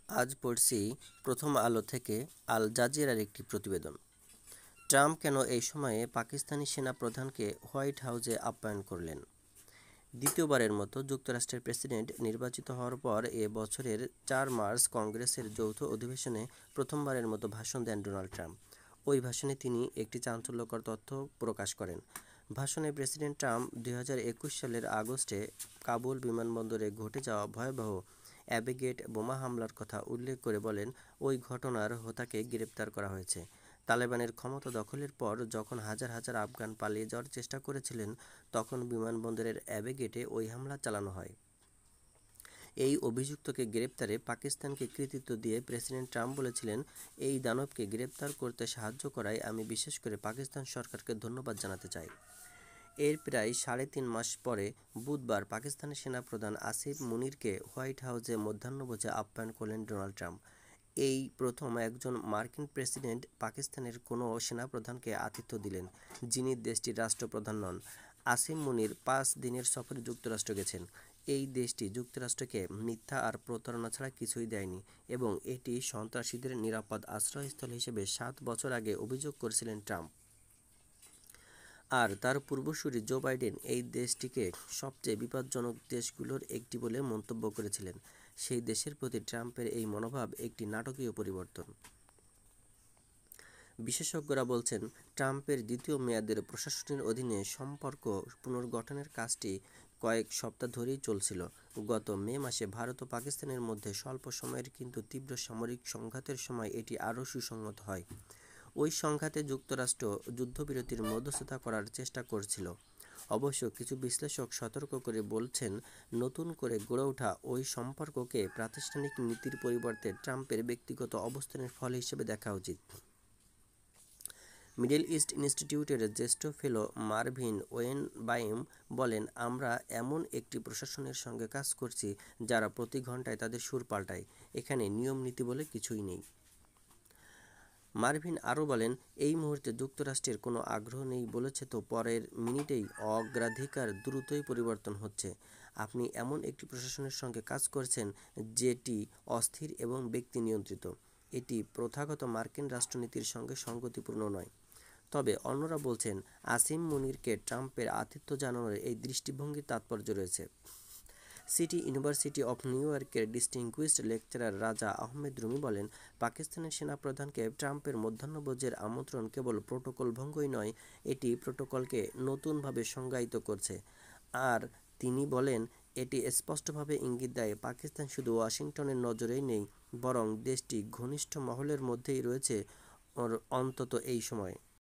আজ পড়ছি প্রথম আলো থেকে আল জাজিরার একটি প্রতিবেদন। ট্রাম্প কেন এই সময়ে পাকিস্তানি সেনাপ্রধানকে হোয়াইট হাউসে আপ্যায়ন করলেন? দ্বিতীয়বারের মতো যুক্তরাষ্ট্রের প্রেসিডেন্ট নির্বাচিত হওয়ার পর এ বছরের ৪ মার্চ কংগ্রেসের যৌথ অধিবেশনে প্রথমবারের মতো ভাষণ দেন ডোনাল্ড ট্রাম্প। ওই ভাষণে তিনি একটি চাঞ্চল্যকর তথ্য প্রকাশ করেন। ভাষণে প্রেসিডেন্ট ট্রাম্প ২০২১ সালের আগস্টে কাবুল বিমানবন্দরে ঘটে যাওয়া ভয়াবহ অ্যাবিগেট বোমা হামলার কথা উল্লেখ করে বলেন, ওই ঘটনার হোতাকে গ্রেপ্তার করা হয়েছে। তালেবানের ক্ষমতা দখলের পর যখন হাজার হাজার আফগান পালিয়ে যাওয়ার চেষ্টা করেছিলেন, তখন বিমানবন্দরের অ্যাবিগেটে ওই হামলা চালানো হয়। এই অভিযুক্তকে গ্রেপ্তারে পাকিস্তানকে কৃতিত্ব দিয়ে প্রেসিডেন্ট ট্রাম্প বলেছিলেন, এই দানবকে গ্রেপ্তার করতে সাহায্য করায় আমি বিশেষ করে পাকিস্তান সরকারকে ধন্যবাদ জানাতে চাই। এর প্রায় ৩.৫ মাস পরে বুধবার পাকিস্তানের সেনাপ্রধান আসিফ মুনিরকে হোয়াইট হাউসে মধ্যাহ্নভোজে আপ্যায়ন করলেন ডোনাল্ড ট্রাম্প। এই প্রথম একজন মার্কিন প্রেসিডেন্ট পাকিস্তানের কোনো সেনাপ্রধানকে আতিথ্য দিলেন, যিনি দেশটির রাষ্ট্রপ্রধান নন। আসিম মুনির ৫ দিনের সফরে যুক্তরাষ্ট্র গেছেন। এই দেশটি যুক্তরাষ্ট্রকে মিথ্যা আর প্রতারণা ছাড়া কিছুই দেয়নি এবং এটি সন্ত্রাসীদের নিরাপদ আশ্রয়স্থল হিসেবে ৭ বছর আগে অভিযোগ করেছিলেন ট্রাম্প। আর তার পূর্বসূরি জো বাইডেন এই দেশটিকে সবচেয়ে বিপজ্জনক দেশগুলোর একটি বলে মন্তব্য করেছিলেন। সেই দেশের প্রতি ট্রাম্পের এই মনোভাব একটি নাটকীয় পরিবর্তন। বিশেষজ্ঞরা বলছেন, ট্রাম্পের দ্বিতীয় মেয়াদের প্রশাসনের অধীনে সম্পর্ক পুনর্গঠনের কাজটি কয়েক সপ্তাহ ধরেই চলছিল। গত মে মাসে ভারত ও পাকিস্তানের মধ্যে স্বল্প সময়ের কিন্তু তীব্র সামরিক সংঘাতের সময় এটি আরও সুসংহত হয়। ওই সংঘাতে যুক্তরাষ্ট্র যুদ্ধবিরতির মধ্যস্থতা করার চেষ্টা করছিল। অবশ্য কিছু বিশ্লেষক সতর্ক করে বলছেন, নতুন করে গড়ে ওঠা ওই সম্পর্ককে প্রাতিষ্ঠানিক নীতির পরিবর্তে ট্রাম্পের ব্যক্তিগত অবস্থানের ফল হিসেবে দেখা উচিত। মিডল ইস্ট ইনস্টিটিউটের জ্যেষ্ঠ ফেলো মারভিন ওয়েনবাইম বলেন, আমরা এমন একটি প্রশাসনের সঙ্গে কাজ করছি যারা প্রতি ঘন্টায় তাদের সুর পাল্টায়। এখানে নিয়ম নীতি বলে কিছুই নেই। মারভিন আরও বলেন, এই মুহূর্তে যুক্তরাষ্ট্রের কোনো আগ্রহ নেই বলেছে তো পরের মিনিটেই অগ্রাধিকার দ্রুতই পরিবর্তন হচ্ছে। আপনি এমন একটি প্রশাসনের সঙ্গে কাজ করছেন যেটি অস্থির এবং ব্যক্তি নিয়ন্ত্রিত। এটি প্রথাগত মার্কিন রাষ্ট্রনীতির সঙ্গে সঙ্গতিপূর্ণ নয়। তবে অন্যরা বলছেন, আসিম মুনিরকে ট্রাম্পের আতিথ্য জানানোর এই দৃষ্টিভঙ্গির তাৎপর্য রয়েছে। সিটি ইউনিভার্সিটি অফ নিউ ইয়র্কের ডিস্টিংগুইশড লেকচারার রাজা আহমেদ রুমি বলেন, পাকিস্তানের সেনাপ্রধানকে ট্রাম্পের মধ্যাহ্নভোজের আমন্ত্রণ কেবল প্রোটোকল ভঙ্গই নয়, এটি প্রোটোকলকে নতুনভাবে সংজ্ঞায়িত করছে। আর তিনি বলেন, এটি স্পষ্টভাবে ইঙ্গিত দেয় পাকিস্তান শুধু ওয়াশিংটনের নজরেই নেই, বরং দেশটি ঘনিষ্ঠ মহলের মধ্যেই রয়েছে, অন্তত এই সময়ে।